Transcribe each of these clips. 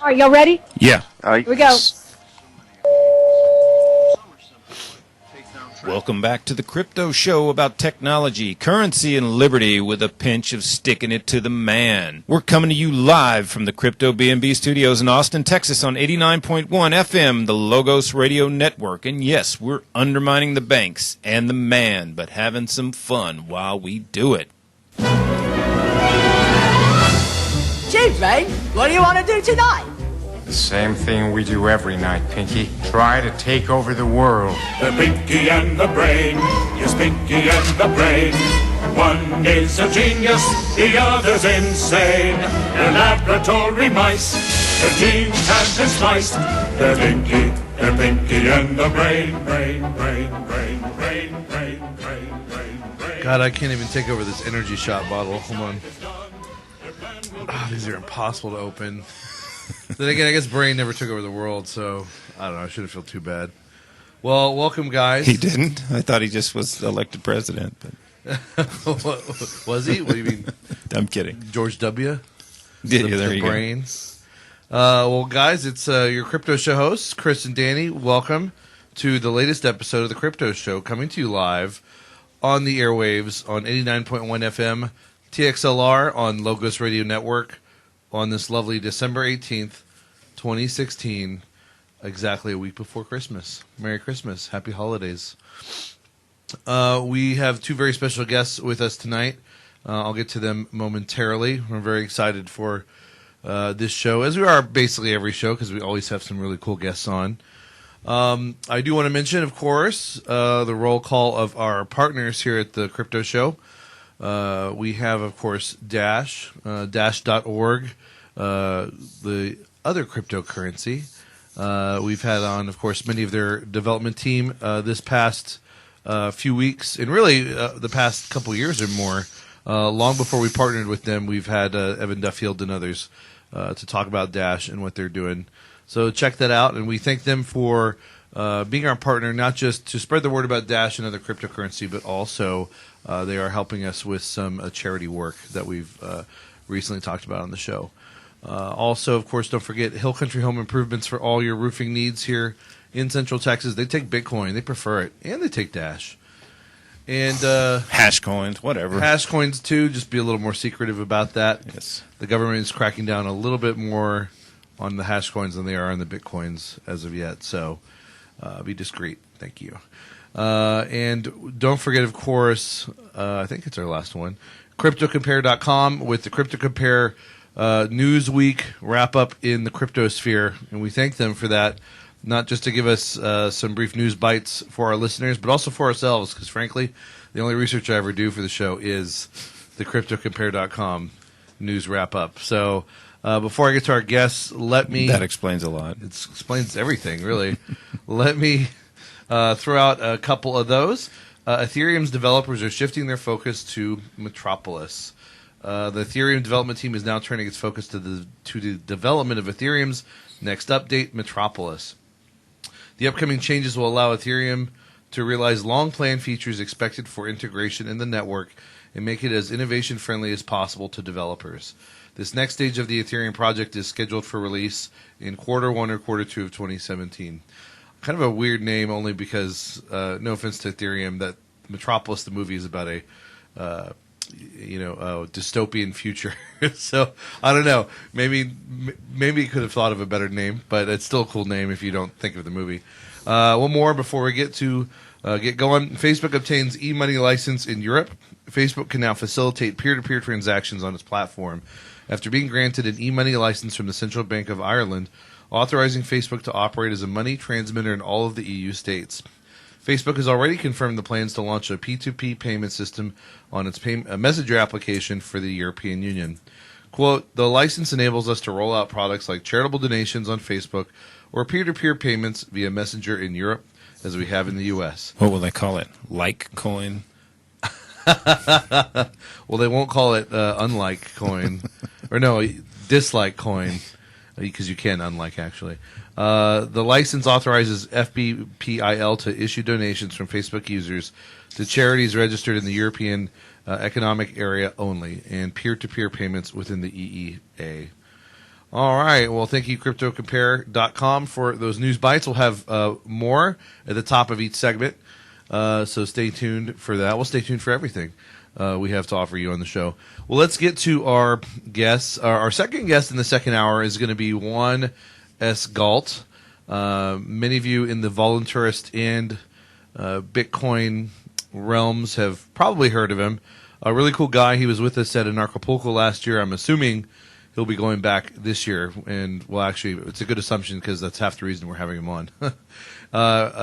All right, y'all ready? Yeah. Here we go. Welcome back to the Crypto Show about technology, currency, and liberty with a pinch of sticking it to the man. We're coming to you live from the Crypto B&B studios in Austin, Texas on 89.1 FM, the Logos Radio Network. And yes, we're undermining the banks and the man, but having some fun while we do it. Chief, mate, what do you want to do tonight? The same thing we do every night, Pinky. Try to take over the world. The Pinky and the Brain. Yes, Pinky and the Brain. One is a genius, the other's insane. They're laboratory mice. Their genes have been spliced. They're Pinky and the Brain. Brain. God, I can't even take over this energy shot bottle. Hold on. Oh, these are impossible to open. Then again, I guess Brain never took over the world, so I don't know. I shouldn't feel too bad. Well, welcome, guys. He didn't? I thought he just was elected president. But Was he? What do you mean? I'm kidding. George W.? Yeah, there the you Brain. Well, guys, it's your Crypto Show hosts, Chris and Danny. Welcome to the latest episode of the Crypto Show, coming to you live on the airwaves on 89.1 FM, TXLR on Logos Radio Network, on this lovely December 18th, 2016, exactly a week before Christmas. Merry Christmas. Happy holidays. We have two very special guests with us tonight. I'll get to them momentarily. We're very excited for this show, as we are basically every show, because we always have some really cool guests on. I do want to mention, of course, the roll call of our partners here at the Crypto Show. We have, of course, Dash, Dash.org, the other cryptocurrency. We've had on, of course, many of their development team this past few weeks, and really the past couple years or more. Long before we partnered with them, we've had Evan Duffield and others to talk about Dash and what they're doing. So check that out, and we thank them for being our partner, not just to spread the word about Dash and other cryptocurrency, but also they are helping us with some charity work that we've recently talked about on the show. Also, of course, don't forget Hill Country Home Improvements for all your roofing needs here in Central Texas. They take Bitcoin. They prefer it. And they take Dash. And hash coins, whatever. Hash coins, too. Just be a little more secretive about that. Yes. The government is cracking down a little bit more on the hash coins than they are on the Bitcoins as of yet. So be discreet. Thank you. And don't forget, of course, I think it's our last one, CryptoCompare.com with the CryptoCompare Newsweek wrap-up in the cryptosphere. And we thank them for that, not just to give us some brief news bites for our listeners, but also for ourselves, because frankly, the only research I ever do for the show is the CryptoCompare.com news wrap-up. So before I get to our guests, let me... That explains a lot. It explains everything, really. Let me throw out a couple of those. Ethereum's developers are shifting their focus to Metropolis. The Ethereum development team is now turning its focus to the development of Ethereum's next update, Metropolis. The upcoming changes will allow Ethereum to realize long-planned features expected for integration in the network and make it as innovation-friendly as possible to developers. This next stage of the Ethereum project is scheduled for release in quarter one or quarter two of 2017. Kind of a weird name, only because, no offense to Ethereum, that Metropolis, the movie, is about a dystopian future. So I don't know. Maybe you could have thought of a better name, but it's still a cool name if you don't think of the movie. One more before we get going. Facebook obtains e-money license in Europe. Facebook can now facilitate peer-to-peer transactions on its platform after being granted an e-money license from the Central Bank of Ireland, authorizing Facebook to operate as a money transmitter in all of the EU states. Facebook has already confirmed the plans to launch a P2P payment system on its Messenger application for the European Union. Quote, the license enables us to roll out products like charitable donations on Facebook or peer-to-peer payments via Messenger in Europe, as we have in the U.S. What will they call it? Litecoin? Well, they won't call it unlike coin. Or no, dislike coin, because you can unlike, actually. The license authorizes FBPIL to issue donations from Facebook users to charities registered in the European Economic Area only, and peer-to-peer payments within the EEA. All right. Well, thank you, CryptoCompare.com, for those news bites. We'll have more at the top of each segment, so stay tuned for that. We'll stay tuned for everything we have to offer you on the show. Well, let's get to our guests. Our second guest in the second hour is going to be Juan S. Galt. Many of you in the voluntarist and Bitcoin realms have probably heard of him. A really cool guy. He was with us at Acapulco last year. I'm assuming he'll be going back this year. And, well, actually, it's a good assumption because that's half the reason we're having him on.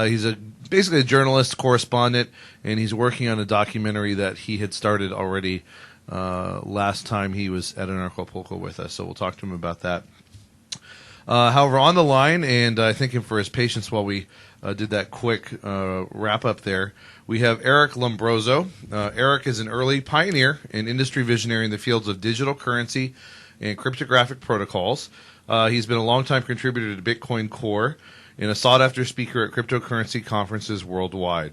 He's basically a journalist, correspondent, and he's working on a documentary that he had started already last time he was at Acapulco with us. So we'll talk to him about that. However, on the line, and I thank him for his patience while we did that quick wrap-up there, we have Eric Lombrozo. Eric is an early pioneer and industry visionary in the fields of digital currency and cryptographic protocols. He's been a longtime contributor to Bitcoin Core and a sought-after speaker at cryptocurrency conferences worldwide.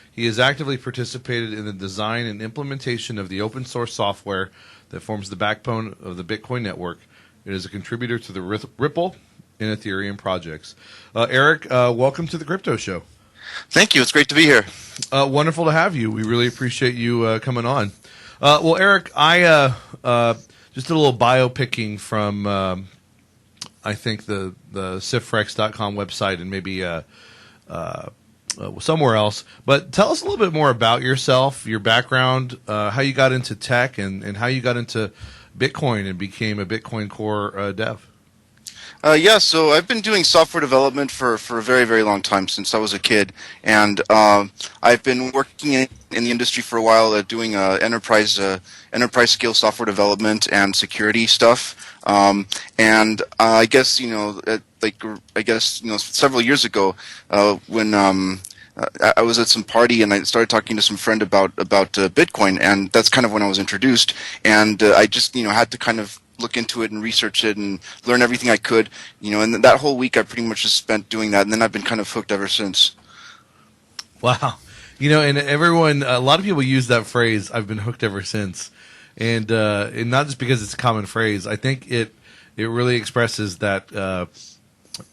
He has actively participated in the design and implementation of the open-source software that forms the backbone of the Bitcoin network. It is a contributor to the Ripple and Ethereum projects. Eric, welcome to the Crypto Show. Thank you. It's great to be here. Wonderful to have you. We really appreciate you coming on. Well, Eric, I just did a little bio picking from, I think, the cifrex.com website and maybe somewhere else. But tell us a little bit more about yourself, your background, how you got into tech, and how you got into Bitcoin and became a Bitcoin Core dev. So I've been doing software development for a very, very long time, since I was a kid. And I've been working in the industry for a while, doing enterprise scale software development and security stuff. And I guess, several years ago, when I was at some party and I started talking to some friend about Bitcoin, and that's kind of when I was introduced. And I just, had to kind of look into it and research it and learn everything I could, and that whole week I pretty much just spent doing that, and then I've been kind of hooked ever since. Wow. And everyone, a lot of people use that phrase, I've been hooked ever since. And not just because it's a common phrase. I think it really expresses that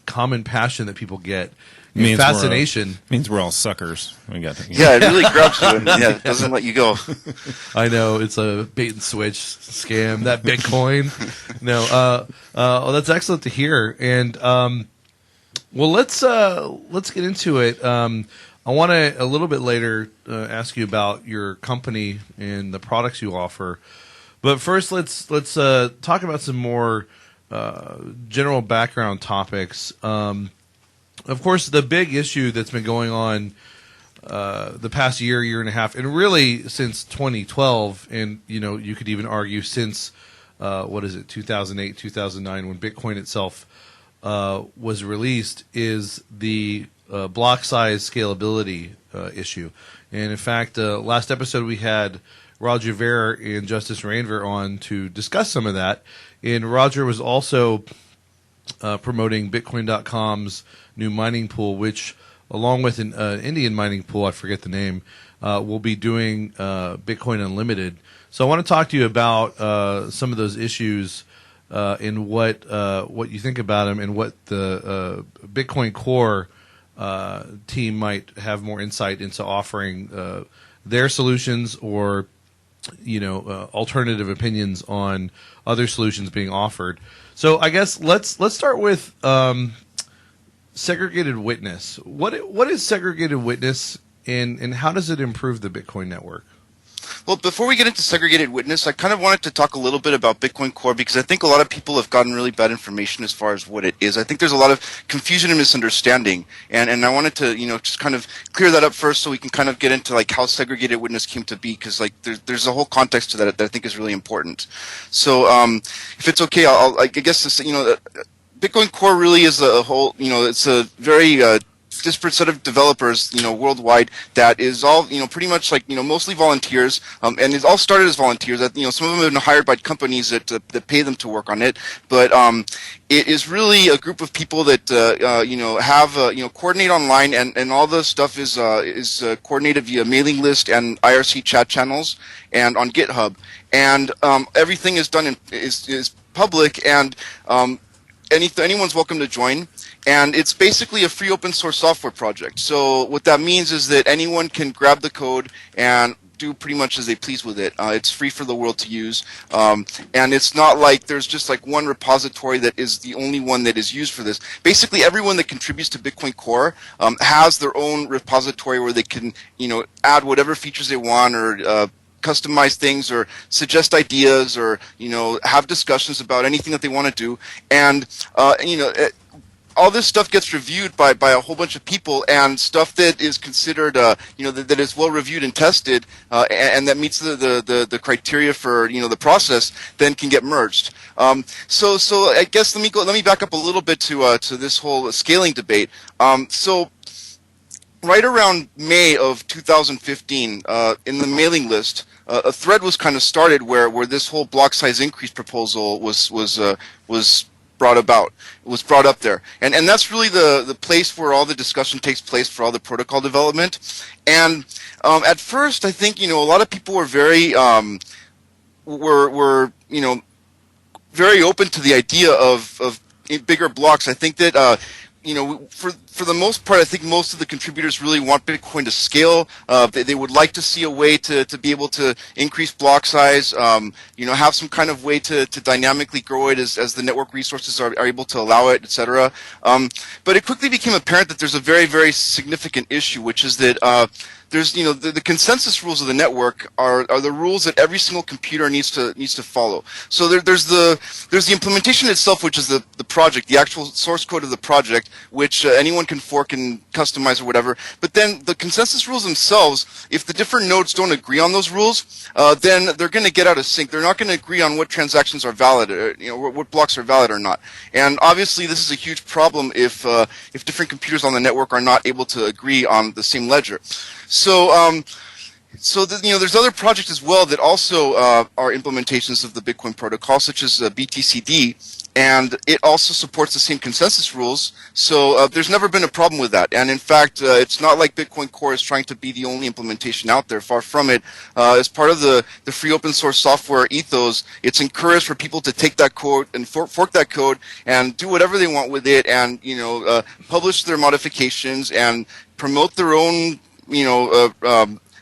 common passion that people get. Means fascination. Means we're all suckers. Yeah, it really grabs you and it doesn't let you go. I know, it's a bait and switch scam, that Bitcoin. No, that's excellent to hear. And well, let's get into it. I want to a little bit later ask you about your company and the products you offer. But first, let's talk about some more general background topics. Of course, the big issue that's been going on the past year and a half, and really since 2012, and you could even argue since 2008, 2009, when Bitcoin itself was released, is the block size scalability issue. And in fact, last episode we had Roger Ver and Justice Rainver on to discuss some of that, and Roger was also promoting Bitcoin.com's new mining pool, which, along with an Indian mining pool, I forget the name, will be doing Bitcoin Unlimited. So I want to talk to you about some of those issues and what you think about them, and what the Bitcoin Core team might have more insight into offering their solutions, or alternative opinions on other solutions being offered. So I guess let's start with segregated witness. What is segregated witness, and how does it improve the Bitcoin network? Well, before we get into segregated witness, I kind of wanted to talk a little bit about Bitcoin Core, because I think a lot of people have gotten really bad information as far as what it is. I think there's a lot of confusion and misunderstanding, and I wanted to just kind of clear that up first, so we can kind of get into how segregated witness came to be, because there's a whole context to that I think is really important. So if it's okay, I guess this, Bitcoin Core really is a whole, it's a very disparate set of developers, worldwide, that is all, pretty much mostly volunteers, and it all started as volunteers. That some of them have been hired by companies that pay them to work on it, but it is really a group of people that have coordinate online, and all the stuff is coordinated via mailing list and IRC chat channels and on GitHub, and everything is done is public, and anyone's welcome to join, and it's basically a free open source software project. So what that means is that anyone can grab the code and do pretty much as they please with it. It's free for the world to use, and it's not like there's just like one repository that is the only one that is used for this. Basically, everyone that contributes to Bitcoin Core has their own repository where they can, add whatever features they want, or customize things, or suggest ideas, or have discussions about anything that they want to do. And all this stuff gets reviewed by a whole bunch of people, and stuff that is considered that is well reviewed and tested, and that meets the criteria for the process, then can get merged. So I guess let me back up a little bit to this whole scaling debate. So right around May of 2015, in the mailing list, a thread was kind of started where this whole block size increase proposal was brought about. It was brought up there, and that's really the place where all the discussion takes place for all the protocol development. And at first, I think a lot of people were very very open to the idea of bigger blocks. I think that for the most part, I think most of the contributors really want Bitcoin to scale. They would like to see a way to be able to increase block size, have some kind of way to dynamically grow it as the network resources are able to allow it, etc. But it quickly became apparent that there's a very, very significant issue, which is that there's the consensus rules of the network are the rules that every single computer needs to follow. So there's the implementation itself, which is the project, the actual source code of the project, which anyone can fork and customize or whatever. But then the consensus rules themselves, if the different nodes don't agree on those rules, then they're going to get out of sync. They're not going to agree on what transactions are valid, what blocks are valid or not. And obviously, this is a huge problem if different computers on the network are not able to agree on the same ledger. So there's other projects as well that also are implementations of the Bitcoin protocol, such as BTCD, and it also supports the same consensus rules. So there's never been a problem with that. And in fact, it's not like Bitcoin Core is trying to be the only implementation out there. Far from it. As part of the free open source software ethos, it's encouraged for people to take that code and fork that code and do whatever they want with it, and publish their modifications and promote their own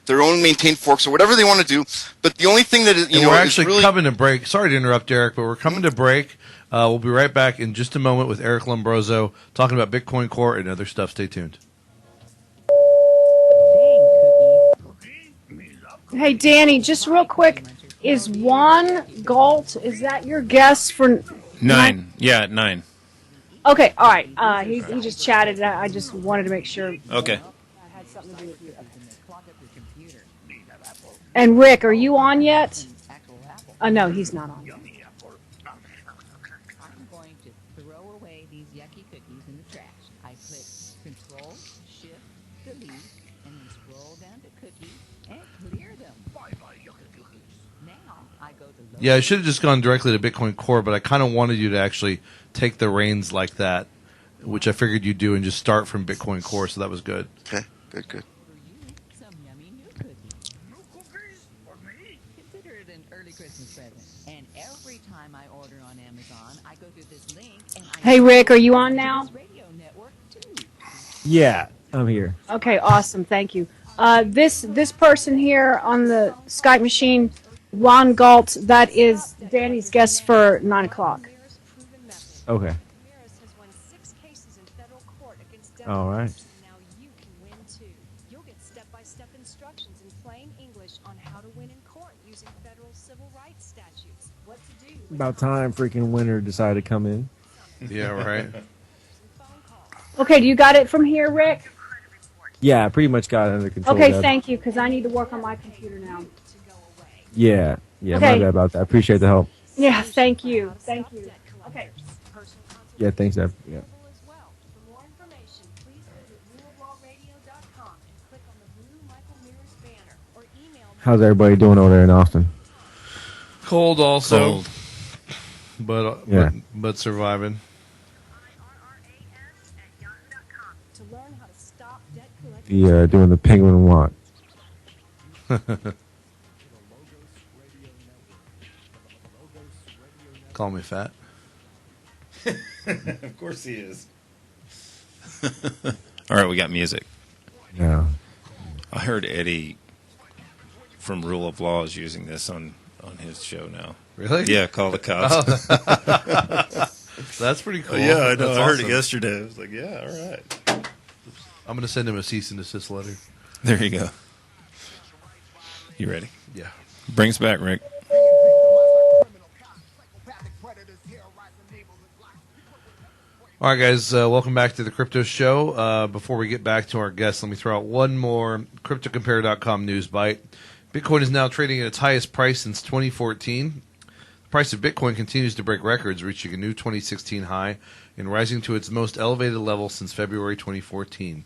their own maintained forks or whatever they want to do. But the only thing that is, we're actually really coming to break. Sorry to interrupt, Eric, but we're coming to break. We'll be right back in just a moment with Eric Lombrozo talking about Bitcoin Core and other stuff. Stay tuned. Hey, Danny, just real quick, is Juan Galt, is that your guess for 9? Yeah, 9. Okay, all right. He just chatted. I just wanted to make sure. Okay. I had something to do with you. And Rick, are you on yet? No, he's not on. I'm going to throw away these yucky cookies in the trash. I click Control, Shift, Delete, and then scroll down to Cookies and clear them. Now I go to Yeah, I should have just gone directly to Bitcoin Core, but I kind of wanted you to actually take the reins like that, which I figured you'd do, and just start from Bitcoin Core, so that was good. okay. Good. some yummy new cookies. New cookies for me? Consider it an early Christmas present. And every time I order on Amazon, I go to this link and I Hey, Rick, are you on now? radio network too. Yeah, I'm here. Okay, awesome. Thank you. This person here on the Skype machine, Juan Galt, that is Danny's guest for 9 o'clock. Okay. All right. Now you can win too. You'll get step-by-step instructions in plain English on how to win in court using federal civil rights statutes. What to do. About time freaking winter decided to come in. Yeah, right. Okay, do you got it from here, Rick? Yeah, I pretty much got it under control. Okay, Deb. thank you, because I need to work on my computer now. Yeah, Okay. my bad about that. I appreciate the help. Yeah, thank you. Thank you. Okay. Yeah, thanks, Deb. Yeah. As well. For more information, please visit newoflawradio.com and click on the blue Michael Mears banner or email me. How's everybody doing over there in Austin? Cold also. Cold. But Yeah. but surviving. To learn how to stop debt collection. Doing the penguin walk. Call me fat. Of course he is. All right, we got music. Yeah. I heard Eddie from Rule of Law is using this on his show now. Really? Yeah, call the cops. That's pretty cool. Yeah, I know. That's I heard awesome. it yesterday. I was like, yeah, all right. I'm going to send him a cease and desist letter. There you go. You ready? Yeah. Bring us back, Rick. All right, guys, welcome back to the Crypto Show. Before we get back to our guests, let me throw out one more CryptoCompare.com news bite. Bitcoin is now trading at its highest price since 2014. The price of Bitcoin continues to break records, reaching a new 2016 high and rising to its most elevated level since February 2014.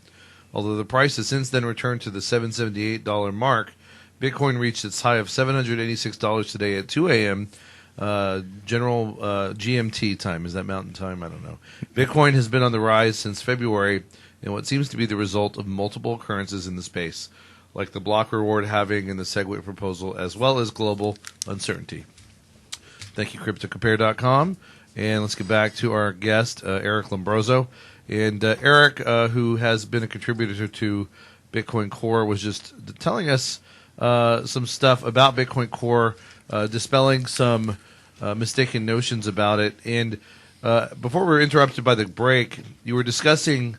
Although the price has since then returned to the $778 mark, Bitcoin reached its high of $786 today at 2 a.m. General GMT time. Is that Mountain Time? I don't know. Bitcoin has been on the rise since February in what seems to be the result of multiple occurrences in the space, like the block reward halving and the SegWit proposal, as well as global uncertainty. Thank you, CryptoCompare.com. And let's get back to our guest, Eric Lombrozo. And Eric, who has been a contributor to Bitcoin Core, was just telling us some stuff about Bitcoin Core, dispelling some mistaken notions about it. And before we were interrupted by the break, you were discussing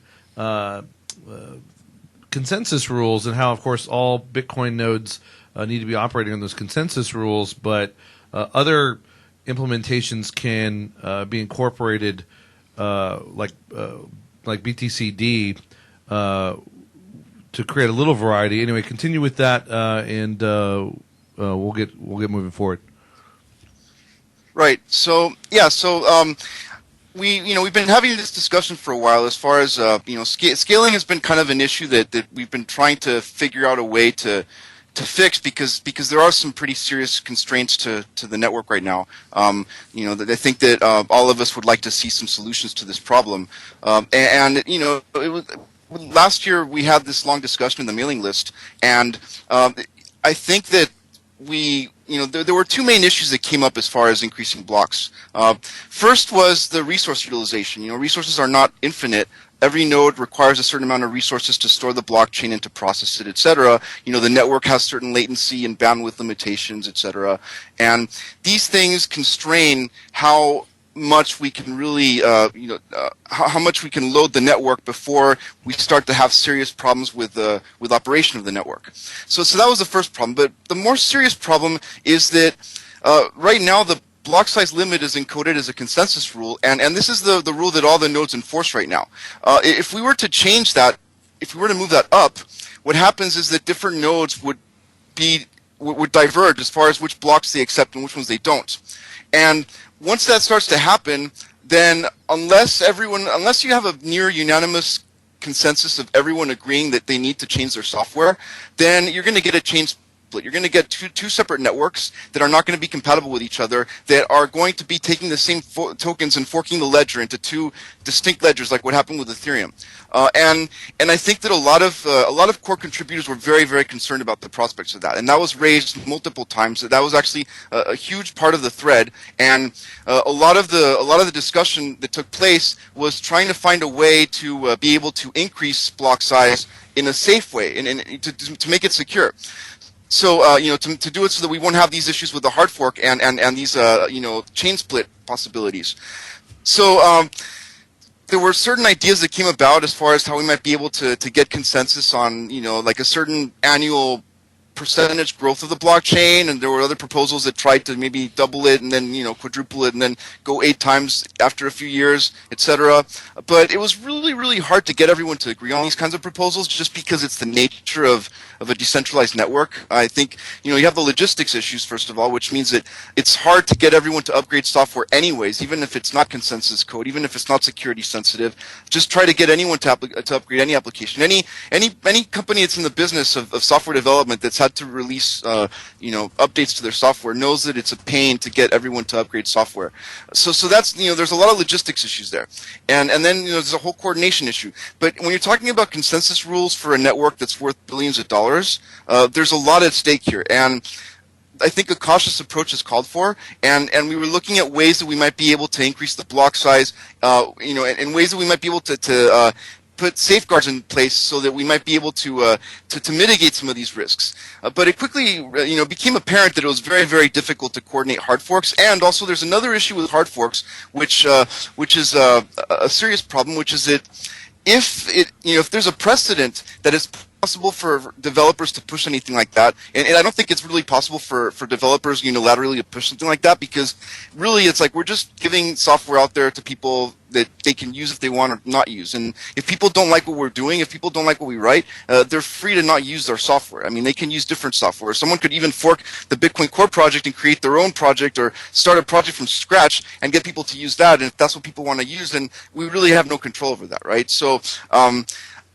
consensus rules and how, of course, all Bitcoin nodes need to be operating on those consensus rules, but other implementations can be incorporated, like BTCD, to create a little variety. Anyway, continue with that, and we'll get moving forward. Right. So we've been having this discussion for a while as far as scaling has been kind of an issue that we've been trying to figure out a way to fix because there are some pretty serious constraints to the network right now. That I think that all of us would like to see some solutions to this problem. Last year we had this long discussion in the mailing list, and I think that there were two main issues that came up as far as increasing blocks. First was the resource utilization. Resources are not infinite. Every node requires a certain amount of resources to store the blockchain and to process it, etc. The network has certain latency and bandwidth limitations, etc. And these things constrain how much we can really, how much we can load the network before we start to have serious problems with operation of the network. So that was the first problem. But the more serious problem is that right now the block size limit is encoded as a consensus rule, and this is the rule that all the nodes enforce right now. If we were to change that, if we were to move that up, what happens is that different nodes would diverge as far as which blocks they accept and which ones they don't. And once that starts to happen, then unless you have a near unanimous consensus of everyone agreeing that they need to change their software, then you're going to get a chain split. You're going to get two separate networks that are not going to be compatible with each other, that are going to be taking the same tokens and forking the ledger into two distinct ledgers, like what happened with Ethereum. And I think that a lot of core contributors were very, very concerned about the prospects of that, and that was raised multiple times. That was actually a huge part of the thread, and a lot of the discussion that took place was trying to find a way to be able to increase block size in a safe way and to make it secure. So to do it so that we won't have these issues with the hard fork and these chain split possibilities. So there were certain ideas that came about as far as how we might be able to get consensus on like a certain annual percentage growth of the blockchain, and there were other proposals that tried to maybe double it and then quadruple it and then go 8 times after a few years, etc. But it was really, really hard to get everyone to agree on these kinds of proposals, just because it's the nature of a decentralized network. I think you have the logistics issues, first of all, which means that it's hard to get everyone to upgrade software anyways, even if it's not consensus code, even if it's not security sensitive. Just try to get anyone to upgrade any application. Any company that's in the business of software development that's had to release updates to their software knows that it's a pain to get everyone to upgrade software. So that's there's a lot of logistics issues there, and then there's a whole coordination issue. But when you're talking about consensus rules for a network that's worth billions of dollars, there's a lot at stake here, and I think a cautious approach is called for, and we were looking at ways that we might be able to increase the block size, and ways that we might be able to put safeguards in place so that we might be able to mitigate some of these risks. But it quickly, became apparent that it was very, very difficult to coordinate hard forks. And also, there's another issue with hard forks, which is a serious problem, which is that if there's a precedent that it's possible for developers to push anything like that, and I don't think it's really possible for developers unilaterally to push something like that, because really it's like we're just giving software out there to people that they can use if they want or not use. And if people don't like what we're doing, if people don't like what we write, they're free to not use our software. I mean, they can use different software. Someone could even fork the Bitcoin Core project and create their own project, or start a project from scratch and get people to use that. And if that's what people want to use, then we really have no control over that, right? So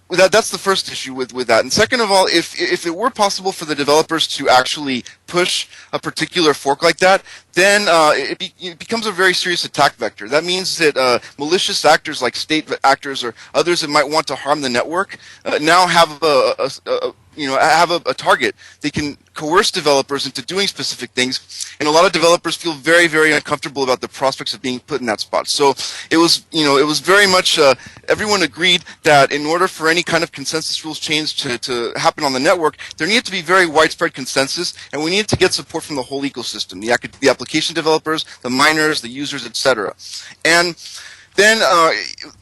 that's the first issue with that. And second of all, if it were possible for the developers to actually push a particular fork like that, then it becomes a very serious attack vector. That means that malicious actors like state actors or others that might want to harm the network now have a target. They can coerce developers into doing specific things, and a lot of developers feel very, very uncomfortable about the prospects of being put in that spot. So it was very much everyone agreed that in order for any kind of consensus rules change to happen on the network, there needed to be very widespread consensus, and we needed to get support from the whole ecosystem, the application developers, the miners, the users, etc. And then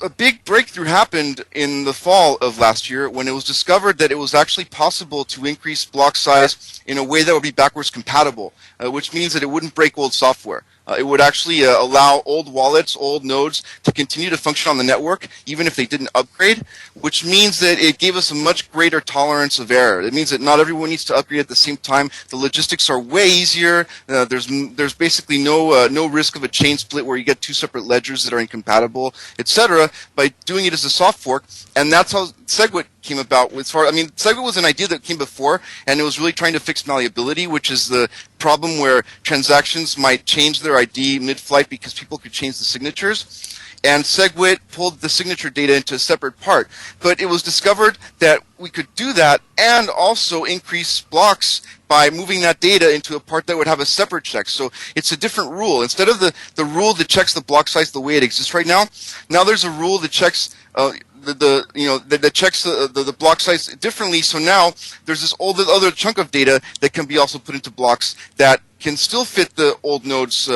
a big breakthrough happened in the fall of last year when it was discovered that it was actually possible to increase block size in a way that would be backwards compatible, which means that it wouldn't break old software. It would actually allow old wallets, old nodes to continue to function on the network even if they didn't upgrade, which means that it gave us a much greater tolerance of error. It means that not everyone needs to upgrade at the same time. The logistics are way easier. There's basically no risk of a chain split where you get two separate ledgers that are incompatible, etc. by doing it as a soft fork. And that's how SegWit came about. SegWit was an idea that came before, and it was really trying to fix malleability, which is the problem where transactions might change their ID mid-flight because people could change the signatures. And SegWit pulled the signature data into a separate part. But it was discovered that we could do that and also increase blocks by moving that data into a part that would have a separate check. So it's a different rule. Instead of the rule that checks the block size the way it exists right now there's a rule that checks that checks the block size differently. So now there's this other chunk of data that can be also put into blocks that can still fit the old node's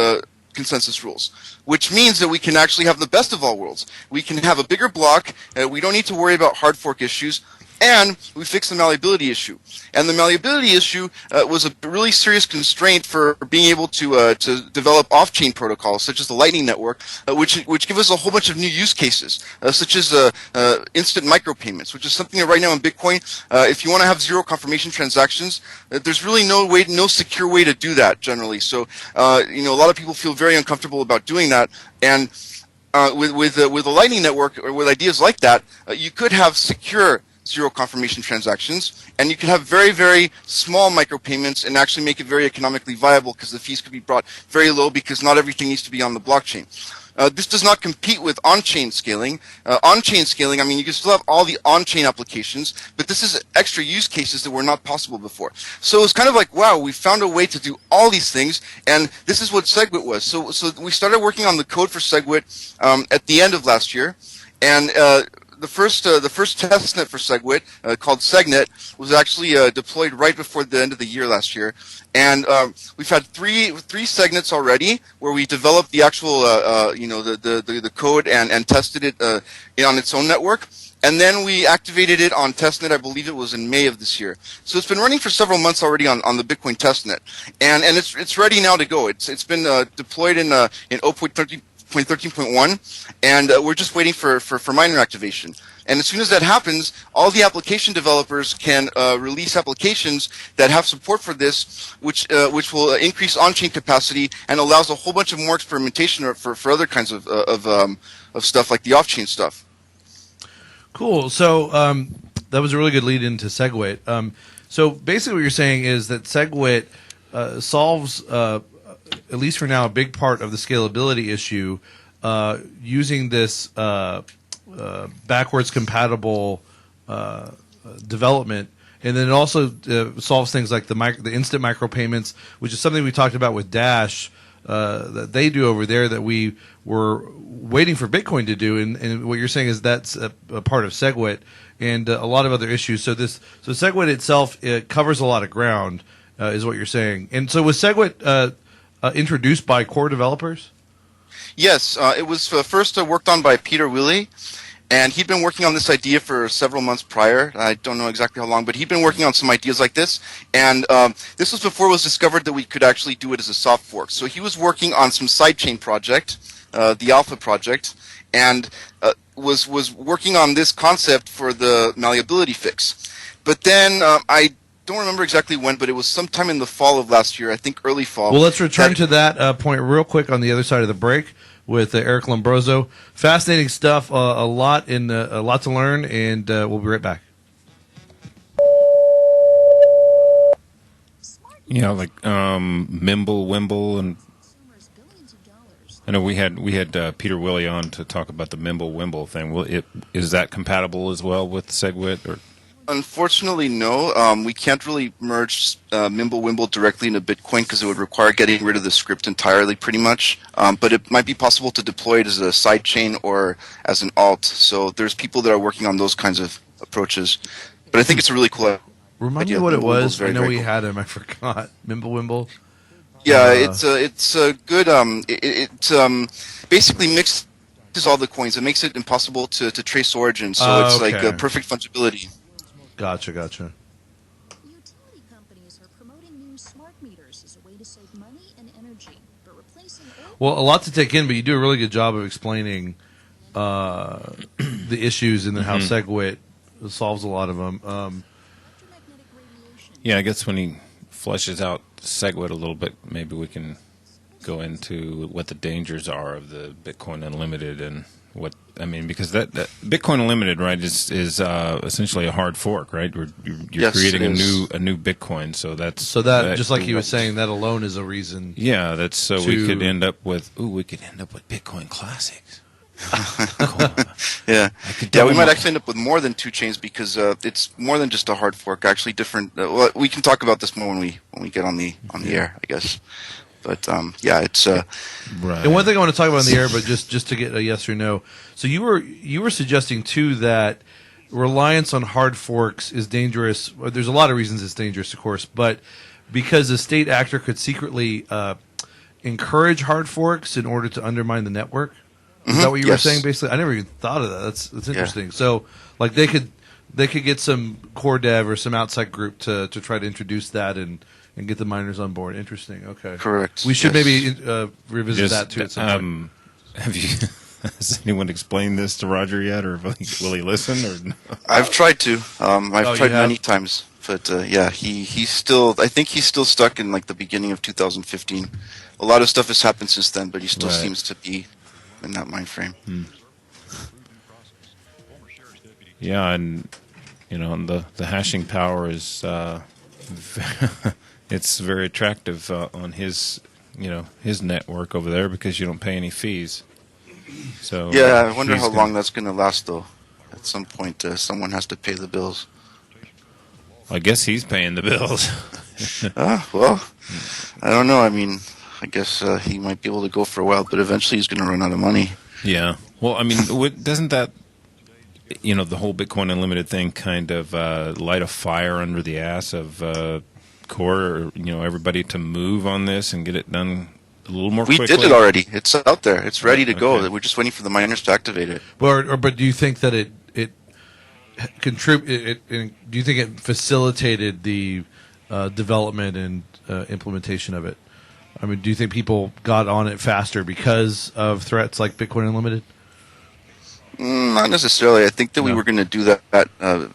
consensus rules, which means that we can actually have the best of all worlds. We can have a bigger block. We don't need to worry about hard fork issues. And we fixed the malleability issue. And the malleability issue was a really serious constraint for being able to develop off-chain protocols, such as the Lightning Network, which give us a whole bunch of new use cases, such as instant micropayments, which is something that right now in Bitcoin, if you want to have zero confirmation transactions, there's really no secure way to do that generally. So, a lot of people feel very uncomfortable about doing that. And with the Lightning Network, or with ideas like that, you could have secure zero confirmation transactions, and you can have very, very small micropayments and actually make it very economically viable because the fees could be brought very low because not everything needs to be on the blockchain. This does not compete with on-chain scaling. On-chain scaling, you can still have all the on-chain applications, but this is extra use cases that were not possible before. So it's kind of like, wow, we found a way to do all these things, and this is what SegWit was. So we started working on the code for SegWit at the end of last year, and the first testnet for SegWit, called SegNet, was actually deployed right before the end of the year last year, and we've had three SegNets already where we developed the actual the code and tested it on its own network. And then we activated it on testnet, I believe it was in May of this year. So it's been running for several months already on the Bitcoin testnet, and it's ready now to go. It's been deployed in 0.13.1, and we're just waiting for miner activation. And as soon as that happens, all the application developers can release applications that have support for this, which will increase on-chain capacity and allows a whole bunch of more experimentation for other kinds of stuff like the off-chain stuff. Cool. So that was a really good lead into SegWit. So basically what you're saying is that SegWit solves, at least for now, a big part of the scalability issue using this backwards compatible development. And then it also solves things like the instant micropayments, which is something we talked about with Dash that they do over there that we were waiting for Bitcoin to do. And what you're saying is that's a part of SegWit and a lot of other issues. So SegWit itself, it covers a lot of ground, is what you're saying. And so was SegWit introduced by core developers? Yes, it was first worked on by Peter Willey, and he'd been working on this idea for several months prior. I don't know exactly how long, but he'd been working on some ideas like this, and this was before it was discovered that we could actually do it as a soft fork. So he was working on some sidechain project, the Alpha project, and was working on this concept for the malleability fix. But then I don't remember exactly when, but it was sometime in the fall of last year, I think early fall. Well, let's return to that point real quick on the other side of the break with Eric Lombrozo. Fascinating stuff, a lot to learn, and we'll be right back. Yeah, like Mimble, Wimble, and I know we had Peter Willey on to talk about the Mimble, Wimble thing. Is that compatible as well with SegWit? Or? Unfortunately, no. We can't really merge Mimblewimble directly into Bitcoin because it would require getting rid of the script entirely, pretty much. But it might be possible to deploy it as a sidechain or as an alt. So there's people that are working on those kinds of approaches. But I think it's a really cool idea. Remind me what it was. Very, I know very we cool. had him. I forgot. Mimblewimble. Yeah, it's a good. It basically mixes all the coins. It makes it impossible to trace origin. So it's like a perfect fungibility. Gotcha. Utility companies are promoting new smart meters as a way to save money and energy, but replacing old. Well, a lot to take in, but you do a really good job of explaining the issues and how SegWit solves a lot of them. Yeah, I guess when he fleshes out SegWit a little bit, maybe we can go into what the dangers are of the Bitcoin Unlimited and what I mean, because that Bitcoin Unlimited, right, is essentially a hard fork, right? You're Yes, creating it a new Bitcoin, so that just like he was saying, that alone is a reason. Yeah, that's so we could end up with Bitcoin Classics. Cool. Yeah, we might actually end up with more than two chains because it's more than just a hard fork. Actually, different. Well, we can talk about this more when we get on the air, I guess. But yeah, it's right. And one thing I want to talk about in the air, but just to get a yes or no. So you were suggesting too that reliance on hard forks is dangerous. Well, there's a lot of reasons it's dangerous, of course, but because a state actor could secretly encourage hard forks in order to undermine the network. Is that what you were saying? Basically, I never even thought of that. That's interesting. Yeah. So, like, they could get some core dev or some outside group to try to introduce that and get the miners on board. Interesting. Okay. Correct. We should maybe revisit that too at some point. Have you? Has anyone explained this to Roger yet, or will he listen? Or no? I've tried to. I've tried many times, but yeah, he's still. I think he's still stuck in like the beginning of 2015. A lot of stuff has happened since then, but he still seems to be in that mind frame. Yeah, and the hashing power is it's very attractive on his his network over there because you don't pay any fees. So yeah, I wonder how long that's going to last though. At some point, someone has to pay the bills. I guess he's paying the bills. Well, I don't know. I mean, I guess he might be able to go for a while, but eventually he's going to run out of money. Yeah. Well, I mean, doesn't that, the whole Bitcoin Unlimited thing kind of light a fire under the ass of Core, or, everybody to move on this and get it done a little more quickly? We did it already. It's out there. It's ready to go. We're just waiting for the miners to activate it. But do you think that it do you think it facilitated the development and implementation of it? I mean, do you think people got on it faster because of threats like Bitcoin Unlimited? Not necessarily. I think that we were going to do that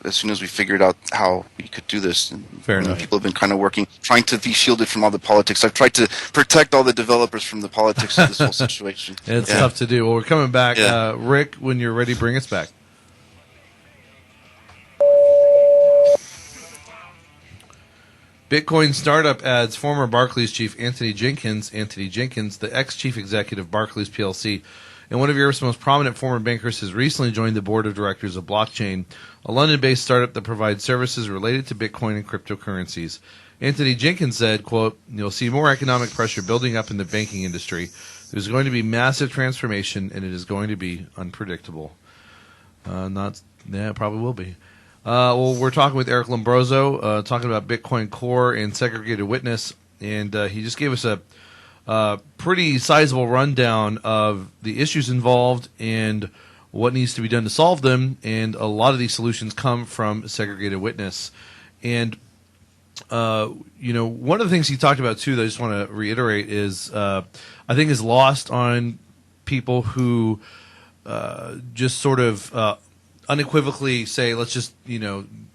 as soon as we figured out how we could do this. And, Fair enough. People have been kind of trying to be shielded from all the politics. I've tried to protect all the developers from the politics of this whole situation. It's tough to do. Well, we're coming back. Rick, when you're ready, bring us back. Bitcoin startup adds former Barclays chief Anthony Jenkins, the ex-chief executive of Barclays PLC, and one of Europe's most prominent former bankers has recently joined the board of directors of Blockchain, a London-based startup that provides services related to Bitcoin and cryptocurrencies. Anthony Jenkins said, quote, "You'll see more economic pressure building up in the banking industry. There's going to be massive transformation, and it is going to be unpredictable." It probably will be. Well, we're talking with Eric Lombrozo, talking about Bitcoin Core and segregated witness, and he just gave us a pretty sizable rundown of the issues involved and what needs to be done to solve them, and a lot of these solutions come from segregated witness. And one of the things he talked about too that I just want to reiterate is I think is lost on people who just sort of unequivocally say, let's just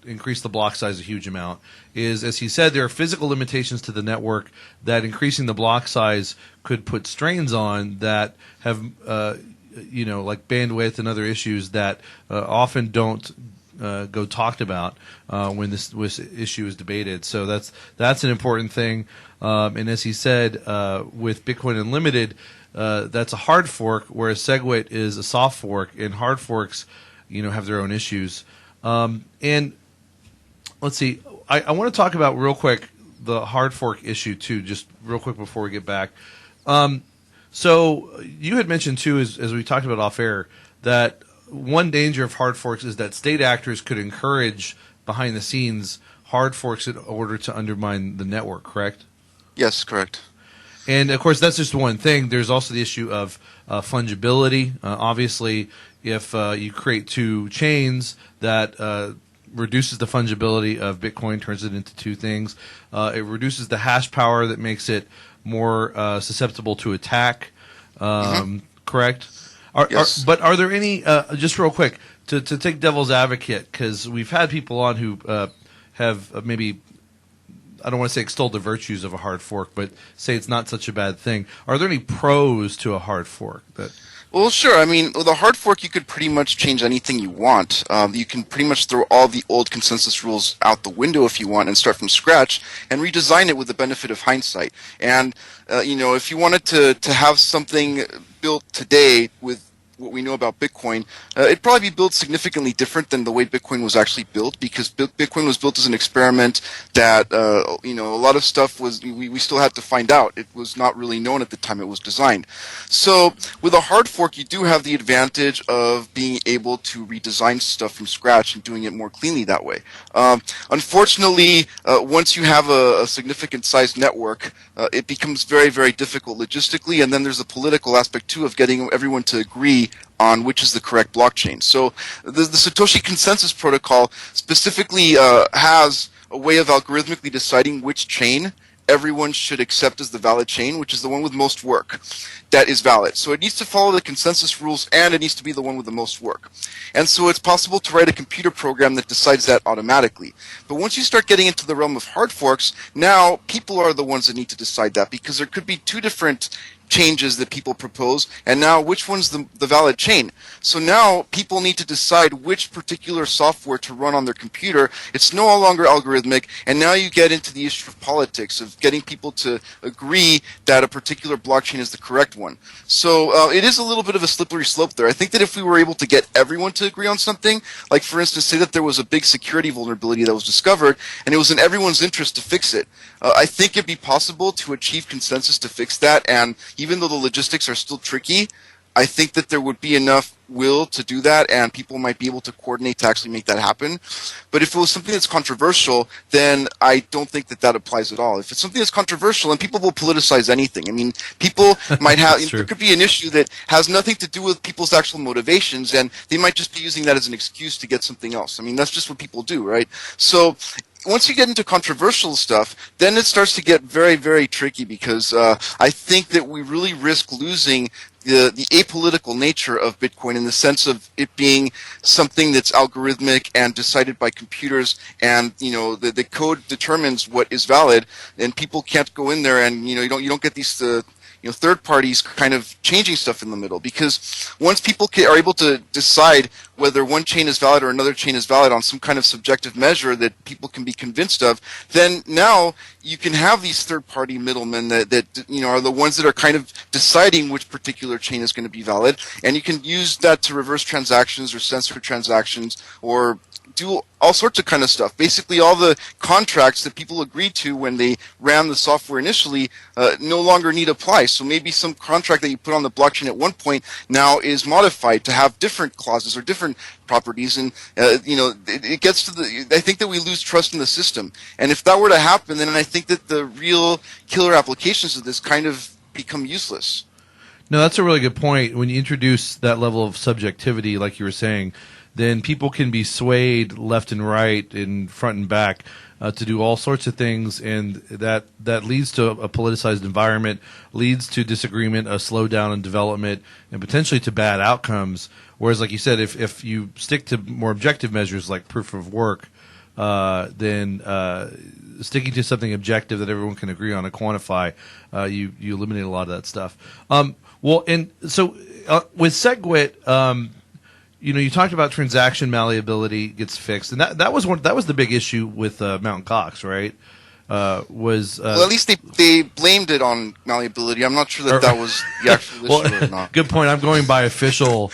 increase the block size a huge amount. Is, as he said, there are physical limitations to the network that increasing the block size could put strains on that have like bandwidth and other issues that often don't go talked about when this issue is debated. So that's an important thing. And as he said, with Bitcoin Unlimited, that's a hard fork, whereas SegWit is a soft fork, and hard forks, have their own issues. And let's see, I want to talk about real quick the hard fork issue too, just real quick before we get back. So you had mentioned too, as we talked about off air, that one danger of hard forks is that state actors could encourage behind the scenes hard forks in order to undermine the network, correct? Yes, correct. And of course, that's just one thing. There's also the issue of fungibility. Obviously, if you create two chains, that reduces the fungibility of Bitcoin, turns it into two things. It reduces the hash power that makes it more susceptible to attack. Correct? Yes. But are there any, just real quick, to take devil's advocate, because we've had people on who have maybe, I don't want to say extol the virtues of a hard fork, but say it's not such a bad thing. Are there any pros to a hard fork? Well, sure. I mean, with a hard fork, you could pretty much change anything you want. You can pretty much throw all the old consensus rules out the window if you want and start from scratch and redesign it with the benefit of hindsight. And, if you wanted to have something built today with what we know about Bitcoin, it'd probably be built significantly different than the way Bitcoin was actually built, because Bitcoin was built as an experiment that, a lot of stuff was, we still had to find out. It was not really known at the time it was designed. So with a hard fork, you do have the advantage of being able to redesign stuff from scratch and doing it more cleanly that way. Unfortunately, once you have a significant sized network, it becomes very, very difficult logistically, and then there's a political aspect too of getting everyone to agree on which is the correct blockchain. So the Satoshi Consensus Protocol specifically has a way of algorithmically deciding which chain everyone should accept as the valid chain, which is the one with most work that is valid. So it needs to follow the consensus rules, and it needs to be the one with the most work. And so it's possible to write a computer program that decides that automatically. But once you start getting into the realm of hard forks, now people are the ones that need to decide that, because there could be two different changes that people propose, and now which one's the valid chain. So now people need to decide which particular software to run on their computer. It's no longer algorithmic, and now you get into the issue of politics, of getting people to agree that a particular blockchain is the correct one. So it is a little bit of a slippery slope there. I think that if we were able to get everyone to agree on something, like for instance, say that there was a big security vulnerability that was discovered, and it was in everyone's interest to fix it, I think it'd be possible to achieve consensus to fix that, and even though the logistics are still tricky, I think that there would be enough will to do that, and people might be able to coordinate to actually make that happen. But if it was something that's controversial, then I don't think that applies at all. If it's something that's controversial, and people will politicize anything. I mean, people might have, there could be an issue that has nothing to do with people's actual motivations, and they might just be using that as an excuse to get something else. I mean, that's just what people do, right? So once you get into controversial stuff, then it starts to get very, very tricky, because I think that we really risk losing the apolitical nature of Bitcoin, in the sense of it being something that's algorithmic and decided by computers, and the code determines what is valid, and people can't go in there and you don't get these third parties kind of changing stuff in the middle, because once people are able to decide whether one chain is valid or another chain is valid on some kind of subjective measure that people can be convinced of, then now you can have these third-party middlemen that are the ones that are kind of deciding which particular particular chain is going to be valid, and you can use that to reverse transactions or censor transactions or do all sorts of kind of stuff. Basically, all the contracts that people agreed to when they ran the software initially no longer need apply. So maybe some contract that you put on the blockchain at one point now is modified to have different clauses or different properties, and it gets to the. I think that we lose trust in the system, and if that were to happen, then I think that the real killer applications of this kind of become useless. No, that's a really good point. When you introduce that level of subjectivity, like you were saying, then people can be swayed left and right and front and back to do all sorts of things, and that leads to a politicized environment, leads to disagreement, a slowdown in development, and potentially to bad outcomes. Whereas, like you said, if you stick to more objective measures like proof of work, then sticking to something objective that everyone can agree on and quantify, you eliminate a lot of that stuff. Well, and so with SegWit, you talked about transaction malleability gets fixed, and that was the big issue with Mountain Cox, right? Well, at least they blamed it on malleability. I'm not sure that was the actual issue or not. Good point. I'm going by official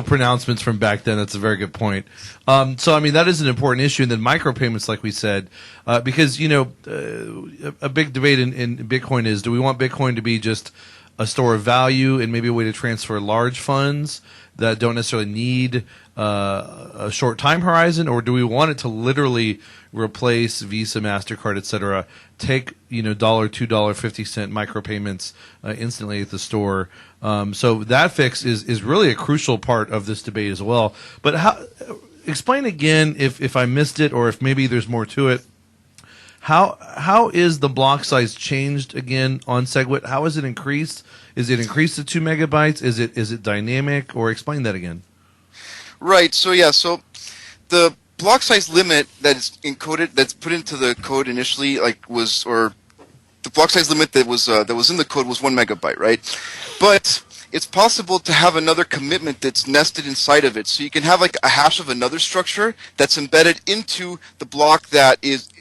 pronouncements from back then. That's a very good point. So, I mean, that is an important issue. And then micropayments, like we said, because, a big debate in Bitcoin is, do we want Bitcoin to be just a store of value and maybe a way to transfer large funds that don't necessarily need a short time horizon, or do we want it to literally replace Visa, MasterCard, etc., take $1, $2, 50-cent micropayments instantly at the store? So that fix is really a crucial part of this debate as well. But explain again, if I missed it, or if maybe there's more to it. How is the block size changed again on SegWit? How is it increased? Is it increased to 2 megabytes? Is it dynamic? Or explain that again. Right. So the block size limit that is encoded, that's put into the code initially, the block size limit that was in the code was 1 megabyte, right? But it's possible to have another commitment that's nested inside of it. So you can have like a hash of another structure that's embedded into the block that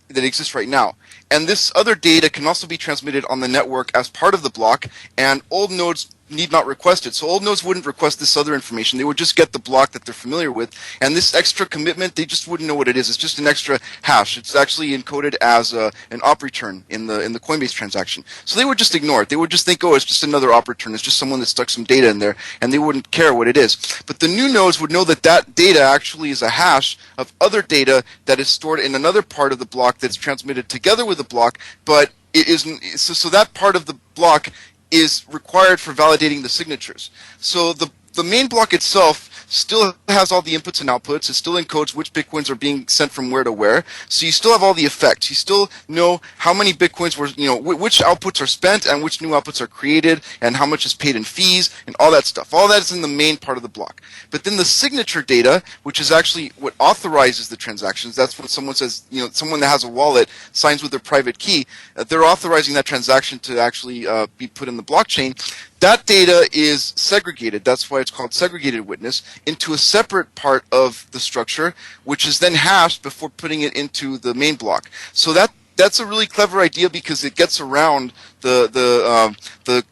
exists right now. And this other data can also be transmitted on the network as part of the block, and old nodes need not request it. So old nodes wouldn't request this other information. They would just get the block that they're familiar with. And this extra commitment, they just wouldn't know what it is. It's just an extra hash. It's actually encoded as an op return in the Coinbase transaction. So they would just ignore it. They would just think, oh, it's just another op return. It's just someone that stuck some data in there, and they wouldn't care what it is. But the new nodes would know that that data actually is a hash of other data that is stored in another part of the block that's transmitted together with the block, but it isn't. So that part of the block is required for validating the signatures. So the main block itself still has all the inputs and outputs. It still encodes which bitcoins are being sent from where to where. So you still have all the effects. You still know how many bitcoins were, which outputs are spent and which new outputs are created and how much is paid in fees and all that stuff. All that is in the main part of the block. But then the signature data, which is actually what authorizes the transactions, that's when someone says, someone that has a wallet signs with their private key, they're authorizing that transaction to actually be put in the blockchain. That data is segregated, that's why it's called segregated witness, into a separate part of the structure, which is then hashed before putting it into the main block. So that's a really clever idea because it gets around the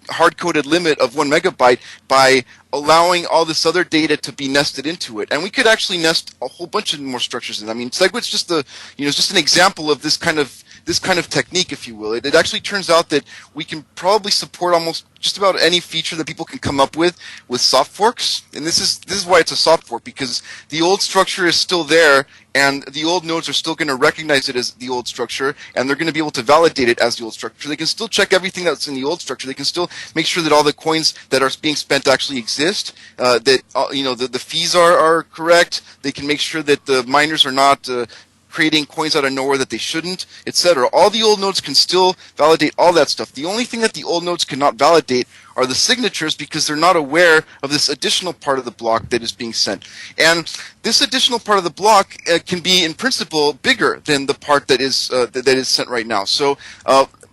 hard-coded limit of 1 megabyte by allowing all this other data to be nested into it. And we could actually nest a whole bunch of more structures in. I mean, SegWit's just just an example of this kind of technique, if you will. It actually turns out that we can probably support almost just about any feature that people can come up with soft forks. And this is why it's a soft fork, because the old structure is still there, and the old nodes are still going to recognize it as the old structure, and they're going to be able to validate it as the old structure. They can still check everything that's in the old structure. They can still make sure that all the coins that are being spent actually exist, that the fees are correct. They can make sure that the miners are not creating coins out of nowhere that they shouldn't, etc. All the old nodes can still validate all that stuff. The only thing that the old nodes cannot validate are the signatures, because they're not aware of this additional part of the block that is being sent. And this additional part of the block can be, in principle, bigger than the part that is sent right now. So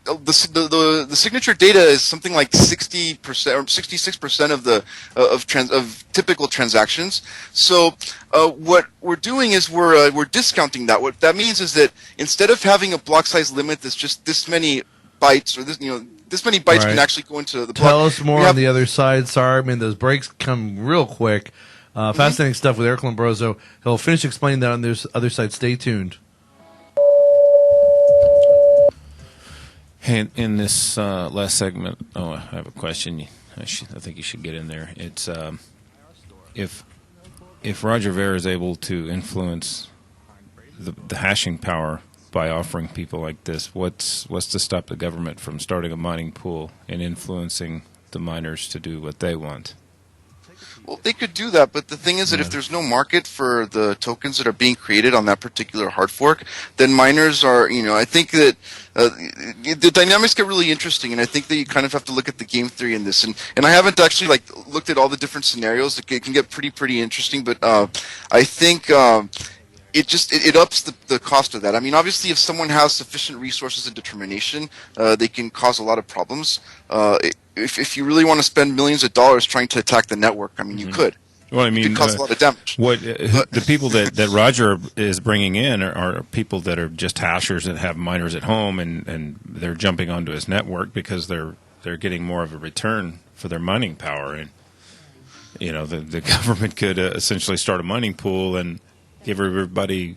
the signature data is something like 60% or 66% of typical transactions. So what we're doing is we're discounting that. What that means is that instead of having a block size limit that's just this many bytes, or this many bytes Right. can actually go into the block. Tell us more We on have- the other side. Sorry, I mean, those breaks come real quick. Fascinating stuff with Eric Lombrozo. He'll finish explaining that on the other side. Stay tuned. Hey, in this last segment, I have a question. I think you should get in there. It's if Roger Ver is able to influence the hashing power by offering people like this, what's to stop the government from starting a mining pool and influencing the miners to do what they want? Well, they could do that, but the thing is that if there's no market for the tokens that are being created on that particular hard fork, then miners are, I think that the dynamics get really interesting, and I think that you kind of have to look at the game theory in this. And I haven't actually looked at all the different scenarios. It can get pretty interesting, but I think it ups the cost of that. I mean, obviously, if someone has sufficient resources and determination, they can cause a lot of problems. If you really want to spend millions of dollars trying to attack the network, I mean, you could. Well, I mean, it could cause a lot of damage. The people that Roger is bringing in are people that are just hashers that have miners at home, and they're jumping onto his network because they're getting more of a return for their mining power. And the government could essentially start a mining pool and give everybody,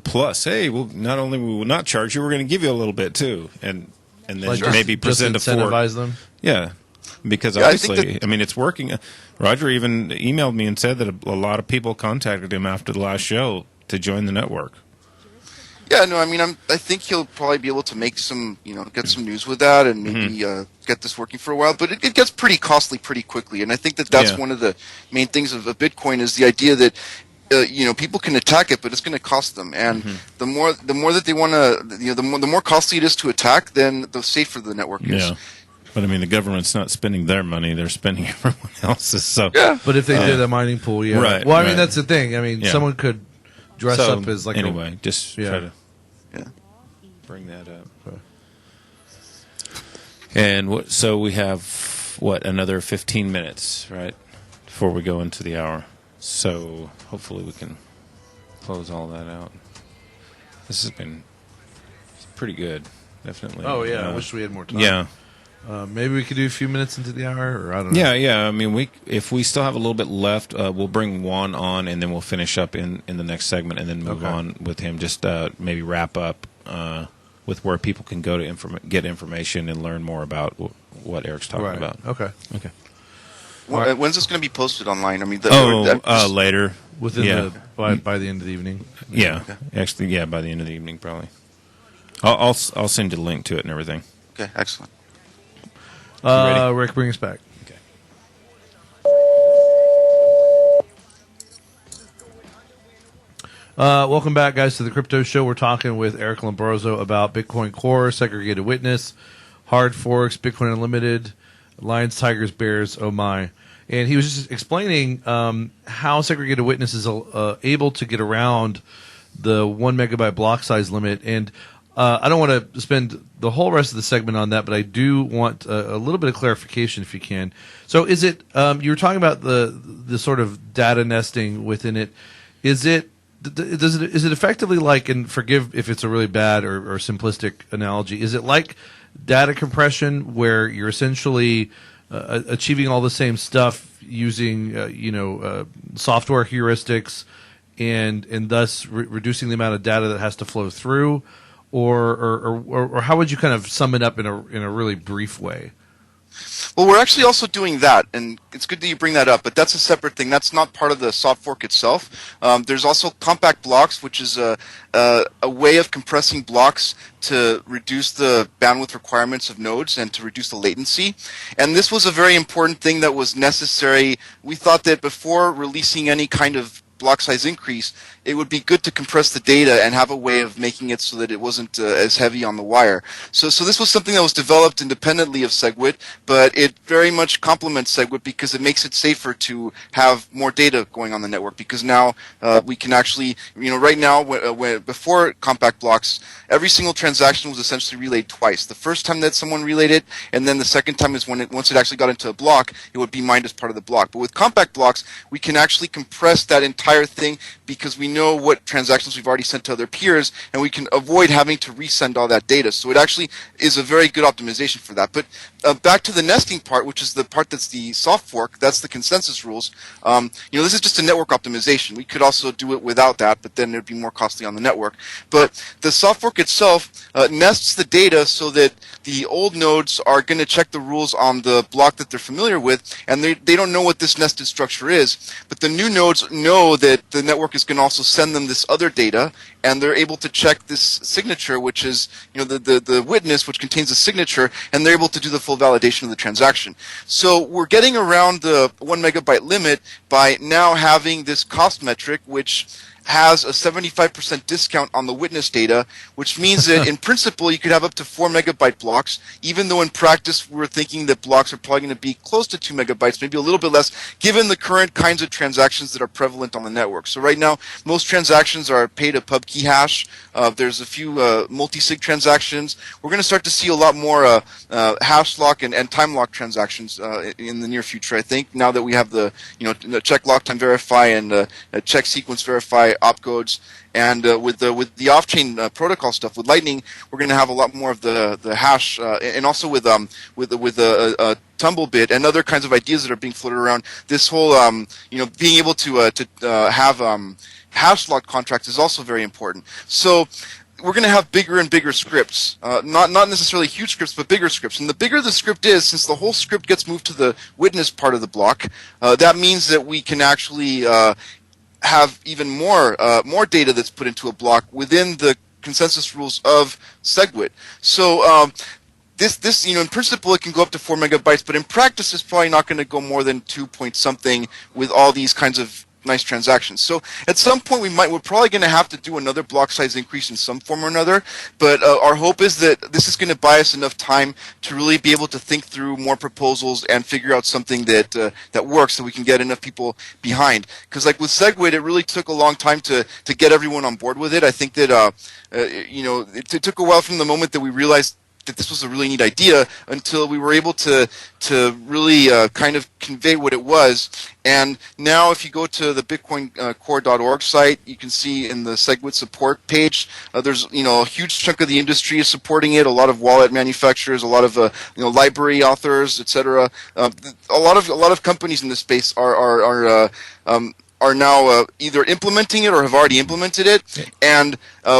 plus, hey, well, not only we will not charge you, we're going to give you a little bit too, and then maybe present just a fork. incentivize them. Yeah, because Yeah, obviously, I mean, it's working. Roger even emailed me and said that a lot of people contacted him after the last show to join the network. Yeah, no, I mean, I think he'll probably be able to make some, get some news with that, and maybe get this working for a while. But it gets pretty costly pretty quickly, and I think that's one of the main things of Bitcoin is the idea that people can attack it, but it's going to cost them. And the more that they want to, the more costly it is to attack, then the safer the network is. Yeah. But I mean, the government's not spending their money; they're spending everyone else's. So, yeah. But if they did a mining pool, yeah. Right, Well, I mean, right. that's the thing. I mean, someone could dress up as like anyway. Just try to bring that up. Okay. And so we have another 15 minutes, right, before we go into the hour. So hopefully we can close all that out. This has been pretty good, definitely. Oh yeah, I wish we had more time. Yeah. Maybe we could do a few minutes into the hour, or I don't know. Yeah. I mean, if we still have a little bit left, we'll bring Juan on, and then we'll finish up in the next segment, and then move on with him. Just maybe wrap up with where people can go to get information and learn more about what Eric's talking about. Okay. When's this going to be posted online? I mean, later. Within by the end of the evening. Yeah. Okay. Actually, by the end of the evening, probably. I'll send you the link to it and everything. Okay, excellent. Rick, bring us back. Okay. Welcome back, guys, to the Crypto Show. We're talking with Eric Lombrozo about Bitcoin Core, Segregated Witness, Hard Forks, Bitcoin Unlimited, Lions, Tigers, Bears, oh my. And he was just explaining how Segregated Witness is able to get around the 1 megabyte block size limit. And I don't want to spend the whole rest of the segment on that, but I do want a little bit of clarification if you can. So is it, you were talking about the sort of data nesting within it. Is it effectively like, and forgive if it's a really bad or simplistic analogy, is it like data compression where you're essentially achieving all the same stuff using software heuristics and thus reducing the amount of data that has to flow through, or how would you kind of sum it up in a really brief way? Well, we're actually also doing that, and it's good that you bring that up, but that's a separate thing. That's not part of the soft fork itself. There's also compact blocks, which is a way of compressing blocks to reduce the bandwidth requirements of nodes and to reduce the latency. And this was a very important thing that was necessary. We thought that before releasing any kind of block size increase, it would be good to compress the data and have a way of making it so that it wasn't as heavy on the wire. So this was something that was developed independently of SegWit, but it very much complements SegWit because it makes it safer to have more data going on the network, because now we can actually, right now, before compact blocks, every single transaction was essentially relayed twice. The first time that someone relayed it, and then the second time is once it actually got into a block, it would be mined as part of the block. But with compact blocks, we can actually compress that entire entire thing because we know what transactions we've already sent to other peers, and we can avoid having to resend all that data. So it actually is a very good optimization for that. But back to the nesting part, which is the part that's the soft fork, that's the consensus rules. This is just a network optimization. We could also do it without that, but then it would be more costly on the network. But the soft fork itself nests the data so that the old nodes are going to check the rules on the block that they're familiar with, and they don't know what this nested structure is. But the new nodes know that the network is going to also send them this other data, and they're able to check this signature, which is the witness, which contains a signature, and they're able to do the full validation of the transaction. So we're getting around the 1 megabyte limit by now having this cost metric, which has a 75% discount on the witness data, which means that in principle you could have up to 4 megabyte blocks, even though in practice we're thinking that blocks are probably going to be close to 2 megabytes, maybe a little bit less, given the current kinds of transactions that are prevalent on the network. So right now, most transactions are pay-to-pub key hash. There's a few multi-sig transactions. We're going to start to see a lot more hash lock and time lock transactions in the near future, I think, now that we have the check lock time verify and check sequence verify opcodes, and with the off-chain protocol stuff with Lightning, we're going to have a lot more of the hash, and also with a Tumblebit and other kinds of ideas that are being floated around. This whole being able to have hash lock contracts is also very important. So we're going to have bigger and bigger scripts, not necessarily huge scripts, but bigger scripts. And the bigger the script is, since the whole script gets moved to the witness part of the block, that means that we can actually have even more data that's put into a block within the consensus rules of SegWit. So this in principle it can go up to 4 megabytes, but in practice it's probably not going to go more than 2 point something with all these kinds of nice transactions. So at some point we're probably going to have to do another block size increase in some form or another, but our hope is that this is going to buy us enough time to really be able to think through more proposals and figure out something that works, so we can get enough people behind. Because like with SegWit, it really took a long time to get everyone on board with it. I think that it took a while from the moment that we realized that this was a really neat idea until we were able to really kind of convey what it was. And now if you go to the bitcoincore.org site, you can see in the SegWit support page, there's a huge chunk of the industry is supporting it, a lot of wallet manufacturers, a lot of library authors, etc. A lot of companies in this space are now either implementing it or have already implemented it, and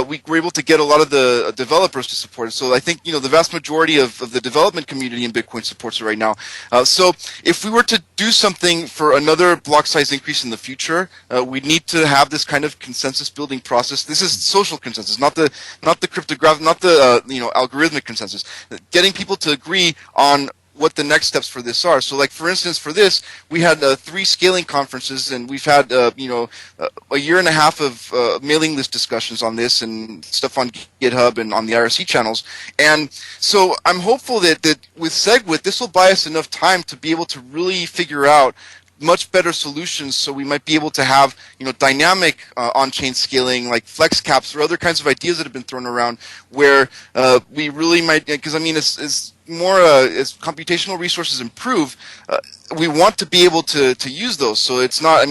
we were able to get a lot of the developers to support it. So I think the vast majority of the development community in Bitcoin supports it right now. So if we were to do something for another block size increase in the future, we need to have this kind of consensus building process. This is social consensus, not the cryptographic, not the algorithmic consensus. Getting people to agree on what the next steps for this are. So like for instance, for this, we had 3 scaling conferences, and we've had a year and a half of mailing list discussions on this and stuff on GitHub and on the IRC channels. And so I'm hopeful that with SegWit, this will buy us enough time to be able to really figure out much better solutions, so we might be able to have dynamic on-chain scaling like flex caps or other kinds of ideas that have been thrown around, where we really might, because as more as computational resources improve, we want to be able to use those. So it's not,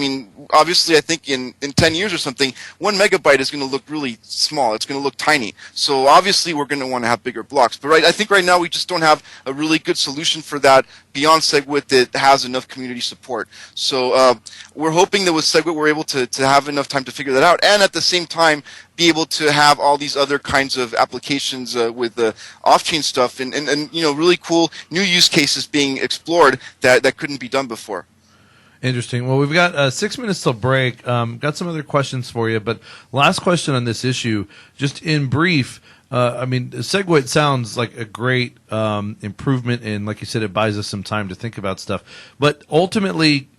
obviously I think in 10 years or something, 1 megabyte is going to look really small. It's going to look tiny. So obviously we're going to want to have bigger blocks. But I think right now we just don't have a really good solution for that beyond SegWit that has enough community support. So we're hoping that with SegWit we're able to have enough time to figure that out, and at the same time be able to have all these other kinds of applications with the off-chain stuff and really cool new use cases being explored that couldn't be done before. Interesting. Well, we've got 6 minutes till break. Got some other questions for you, but last question on this issue, just in brief. SegWit sounds like a great improvement, and like you said, it buys us some time to think about stuff. But ultimately,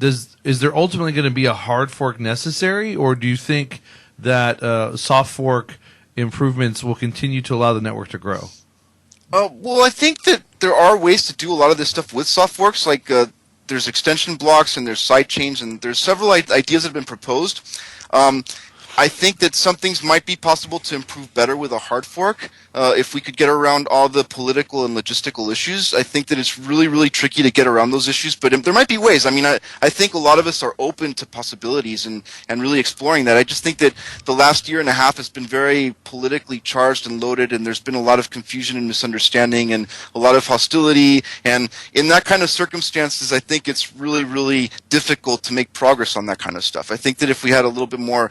is there ultimately going to be a hard fork necessary, or do you think that soft fork improvements will continue to allow the network to grow? Well, I think that there are ways to do a lot of this stuff with soft forks, like there's extension blocks and there's side chains, and there's several ideas that have been proposed. I think that some things might be possible to improve better with a hard fork. If we could get around all the political and logistical issues, I think that it's really, really tricky to get around those issues, but there might be ways. I mean, I think a lot of us are open to possibilities and really exploring that. I just think that the last year and a half has been very politically charged and loaded, and there's been a lot of confusion and misunderstanding and a lot of hostility, and in that kind of circumstances, I think it's really, really difficult to make progress on that kind of stuff. I think that if we had a little bit more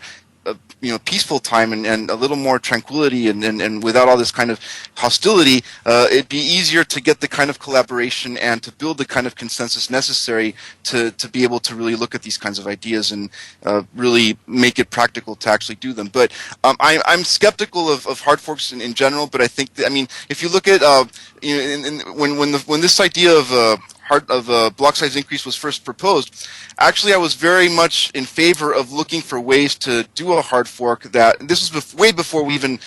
peaceful time and a little more tranquility and without all this kind of hostility, it'd be easier to get the kind of collaboration and to build the kind of consensus necessary to be able to really look at these kinds of ideas and really make it practical to actually do them. But I'm skeptical of hard forks in general, but I think that, I mean, if you look at when this idea of block size increase was first proposed, actually I was very much in favor of looking for ways to do a hard fork that, this was way before we even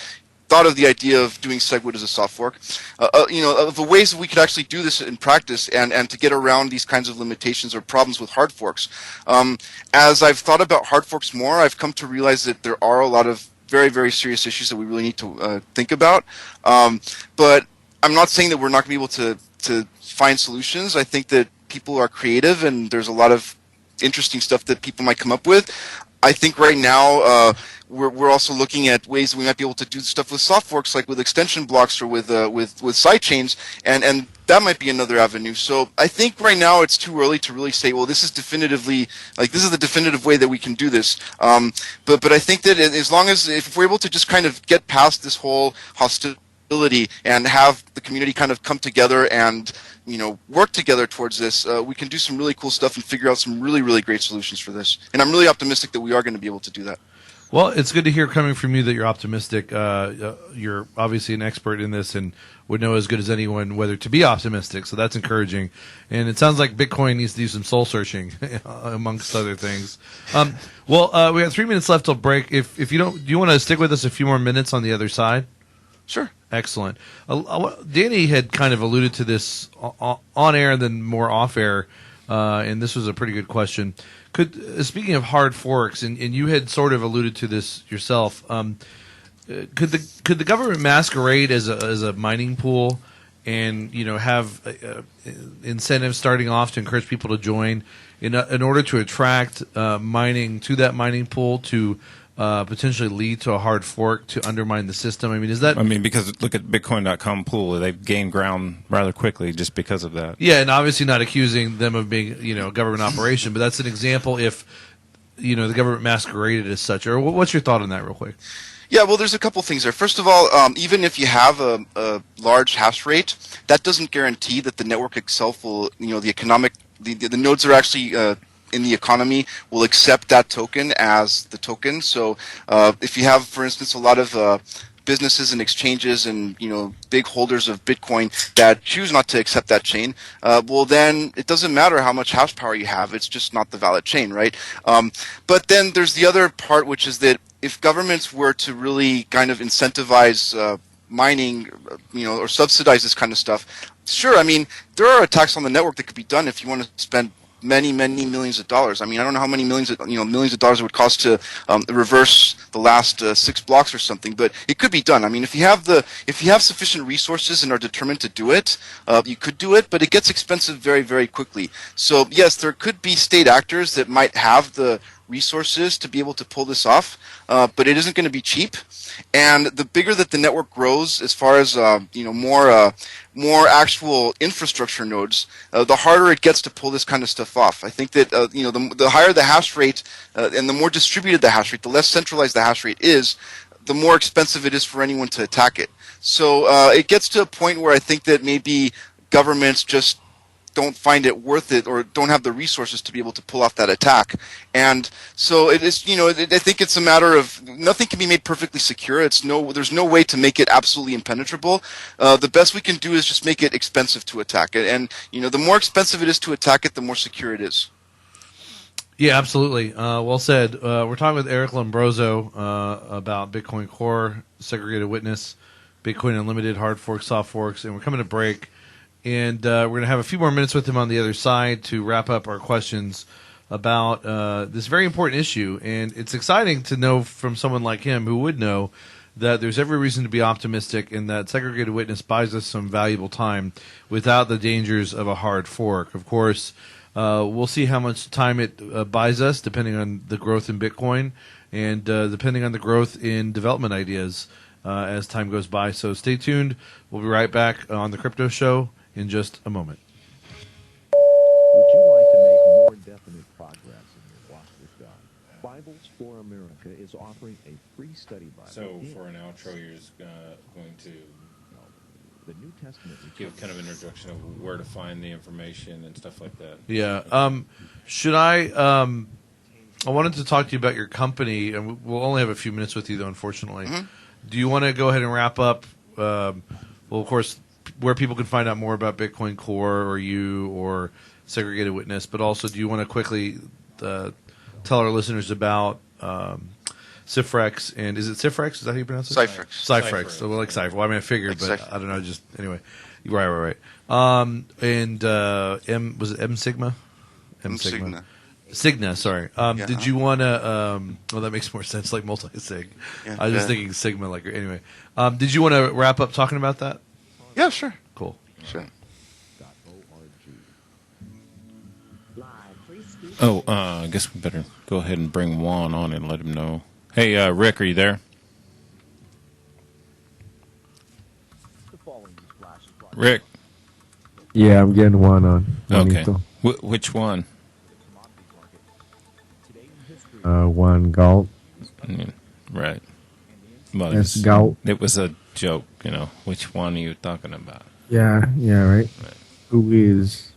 thought of the idea of doing SegWit as a soft fork, of the ways that we could actually do this in practice and to get around these kinds of limitations or problems with hard forks. As I've thought about hard forks more, I've come to realize that there are a lot of very, very serious issues that we really need to think about. But I'm not saying that we're not going to be able to find solutions. I think that people are creative and there's a lot of interesting stuff that people might come up with. I think right now we're also looking at ways that we might be able to do stuff with soft forks, like with extension blocks or with side chains, and that might be another avenue. So I think right now it's too early to really say, well, this is the definitive way that we can do this. But I think that as long as, if we're able to just kind of get past this whole hostility and have the community kind of come together and work together towards this, we can do some really cool stuff and figure out some really, really great solutions for this. And I'm really optimistic that we are going to be able to do that. Well, it's good to hear coming from you that you're optimistic. You're obviously an expert in this and would know as good as anyone whether to be optimistic, so that's encouraging. And it sounds like Bitcoin needs to do some soul searching, amongst other things. Well, we have 3 minutes left till break. If you don't, do you want to stick with us a few more minutes on the other side? Sure. Excellent. Danny had kind of alluded to this on air and then more off air, and this was a pretty good question. Speaking of hard forks, and you had sort of alluded to this yourself, could the government masquerade as a mining pool, and have incentives starting off to encourage people to join in order to attract mining to that mining pool to potentially lead to a hard fork to undermine the system? I mean, is that... I mean, because look at Bitcoin.com pool. They've gained ground rather quickly just because of that. Yeah, and obviously not accusing them of being, a government operation, but that's an example if, the government masqueraded as such. Or what's your thought on that real quick? Yeah, well, there's a couple things there. First of all, even if you have a large hash rate, that doesn't guarantee that the network itself will, the nodes are actually... in the economy will accept that token as the token. So if you have, for instance, a lot of businesses and exchanges and big holders of Bitcoin that choose not to accept that chain, well then it doesn't matter how much hash power you have. It's just not the valid chain, right? But then there's the other part, which is that if governments were to really kind of incentivize mining, or subsidize this kind of stuff, sure. I mean, there are attacks on the network that could be done if you want to spend many, many millions of dollars. I mean, I don't know how many millions of dollars it would cost to reverse the last 6 blocks or something, but it could be done. I mean, if you have sufficient resources and are determined to do it, you could do it, but it gets expensive very, very quickly. So yes, there could be state actors that might have the resources to be able to pull this off, but it isn't going to be cheap. And the bigger that the network grows, as far as more actual infrastructure nodes, the harder it gets to pull this kind of stuff off. I think that the higher the hash rate and the more distributed the hash rate, the less centralized the hash rate is, the more expensive it is for anyone to attack it. So it gets to a point where I think that maybe governments just don't find it worth it or don't have the resources to be able to pull off that attack. And so it is, I think it's a matter of nothing can be made perfectly secure. There's no way to make it absolutely impenetrable. The best we can do is just make it expensive to attack it. And, the more expensive it is to attack it, the more secure it is. Yeah, absolutely. Well said. We're talking with Eric Lombrozo about Bitcoin Core, Segregated Witness, Bitcoin Unlimited, hard forks, soft forks, and we're coming to break. And we're going to have a few more minutes with him on the other side to wrap up our questions about this very important issue, and it's exciting to know from someone like him who would know that there's every reason to be optimistic and that segregated witness buys us some valuable time without the dangers of a hard fork. Of course, we'll see how much time it buys us depending on the growth in Bitcoin and depending on the growth in development ideas as time goes by. So stay tuned. We'll be right back on the Crypto Show in just a moment. Would you like to make more definite progress in your walk with God? Bibles for America is offering a free study Bible. So for an outro, you're just going to the New Testament give kind of an introduction of where to find the information and stuff like that. Yeah. Should I? I wanted to talk to you about your company, and we'll only have a few minutes with you, though. Unfortunately, do you want to go ahead and wrap up? Well, of course, where people can find out more about Bitcoin Core or you or Segregated Witness, but also, do you want to quickly tell our listeners about Cyphrex, and is it Cyphrex? Is that how you pronounce it? Cyphrex. So like Cypher. Well, I mean, I figured, Like but I don't know. Just anyway, right. And was it M Sigma? Sigma. Signa, sorry. Yeah. Did you want to? Well, that makes more sense, like multi-sig. Yeah, I was just thinking Sigma, like anyway. Did you want to wrap up talking about that? Yeah, sure. Cool. Sure. Oh, I guess we better go ahead and bring Juan on and let him know. Hey, Rick, are you there? Rick. Yeah, I'm getting one on. Okay. Juanito. Which one? One Galt. Right. Well, That's Galt. it was a joke, you know. Which one are you talking about? Yeah, right. Who is?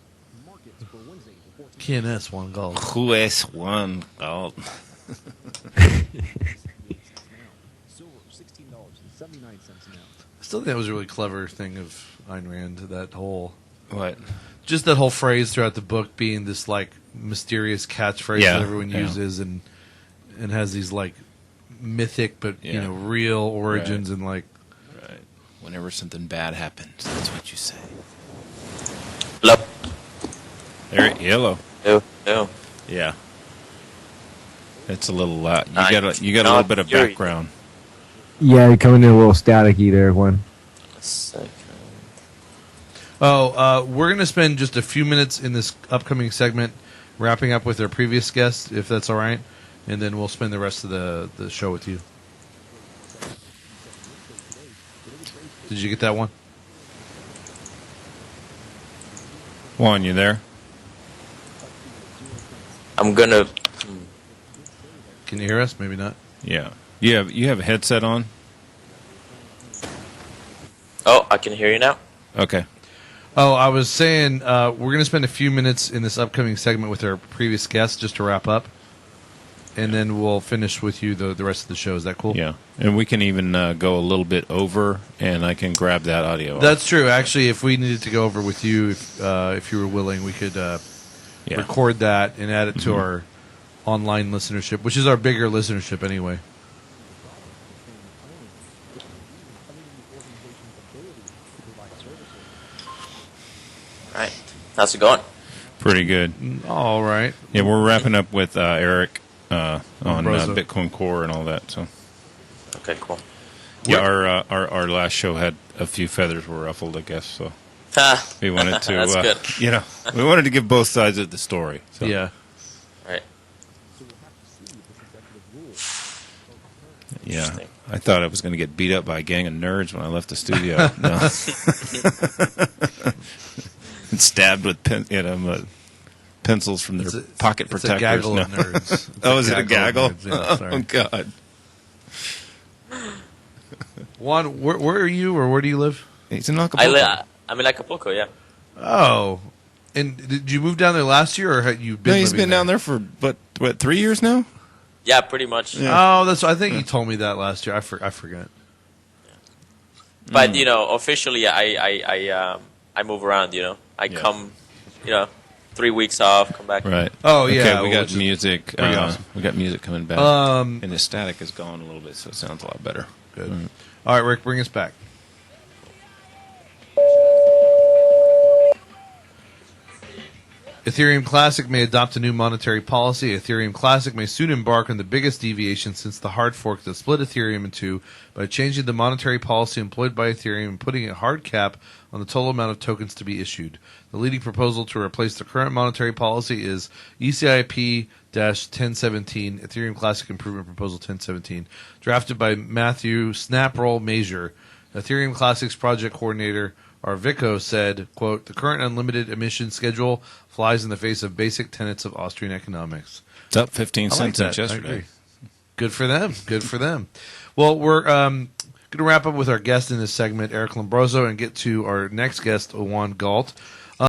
KNS one gold. Who is one gold? I still think that was a really clever thing of Ayn Rand. That whole What? Just that whole phrase throughout the book being this like mysterious catchphrase that everyone uses and has these like mythic but you know real origins and like whenever something bad happens, that's what you say. Hello. There, hello. Hello. Yeah. It's a little loud. You got a little bit of background. Yeah, you're coming in a little staticky there, one. We're going to spend just a few minutes in this upcoming segment wrapping up with our previous guest, if that's all right, and then we'll spend the rest of the show with you. Did you get that one? Juan, you there? I'm gonna. Can you hear us? Maybe not. Yeah. You have a headset on? Oh, I can hear you now. Okay. Oh, I was saying we're going to spend a few minutes in this upcoming segment with our previous guest just to wrap up, and then we'll finish with you the rest of the show. Is that cool? Yeah. And we can even go a little bit over, and I can grab that audio. That's true. Actually, if we needed to go over with you, if you were willing, we could record that and add it to our online listenership, which is our bigger listenership anyway. Right. How's it going? Pretty good. All right. Yeah, we're wrapping up with Eric on Lombrozo. Bitcoin Core and all that. So. Okay, cool. Yeah, our last show had a few feathers were ruffled, I guess. So we wanted to, That's good. We wanted to give both sides of the story. So. Yeah. Right. Yeah. I thought I was going to get beat up by a gang of nerds when I left the studio. No. And stabbed with pencils from their pocket it's protectors. A gaggle of nerds. Oh, is it a gaggle? Yeah, sorry. Oh, God. Juan, where are you, or where do you live? He's in Acapulco. I'm in Acapulco, yeah. Oh. And did you move down there last year, or had you been No, he's living been down there for, what 3 years now? Yeah, pretty much. Yeah. Oh, I think you told me that last year. I forgot. But, officially, I move around, I come, 3 weeks off, come back. Right. Oh, yeah. Okay, we got music. Awesome. We got music coming back. And the static is gone a little bit, so it sounds a lot better. Good. Mm-hmm. All right, Rick, bring us back. Ethereum Classic may adopt a new monetary policy. Ethereum Classic may soon embark on the biggest deviation since the hard fork that split Ethereum in two by changing the monetary policy employed by Ethereum and putting a hard cap on the total amount of tokens to be issued. The leading proposal to replace the current monetary policy is ECIP-1017, Ethereum Classic Improvement Proposal 1017, drafted by Matthew Snaproll Major. Ethereum Classic's project coordinator Arvico said, quote, "The current unlimited emission schedule flies in the face of basic tenets of Austrian economics." It's up 15 I like cents since that. I yesterday. agree. Good for them. Good for them. Well, we're going to wrap up with our guest in this segment, Eric Lombrozo, and get to our next guest, Juan Galt.